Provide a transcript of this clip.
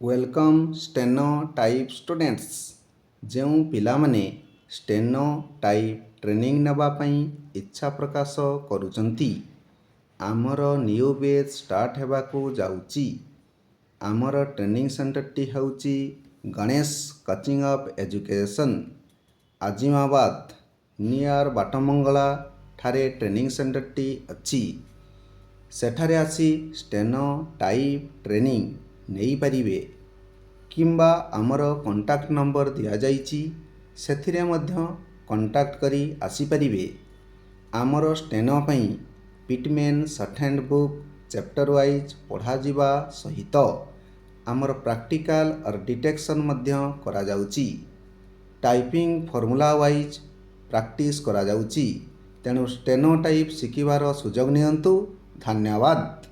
Welcome steno type students जो पिलामाने steno type training नवापाई इच्छा प्रकाश करुचंती आमर न्यू बैच स्टार्ट हेबाकू जाउची। आमर ट्रेनिंग सेंटर टी होउची Ganesh coaching of education Azimabad near Batamangala ठारे ट्रेनिंग सेंटर टी अच्छी। सेठारे आसी स्टेनो टाइप ट्रेनिंग नहीं पारिबे किंबा आमर कॉन्टैक्ट नंबर दिया जाइची सेथिरे मध्य कॉन्टैक्ट करी आसी पारिबे। आमर स्टेनो पई pitman short hand book chapter wise पढ़ा जिबा सहित आमर प्रैक्टिकल और डिटेक्शन मध्य करा जाउची। टाइपिंग फॉर्मूला वाइज प्रैक्टिस करा जाउची। तेणु स्टेनो टाइप शिखिबार सुजोग नियंतु। धन्यवाद।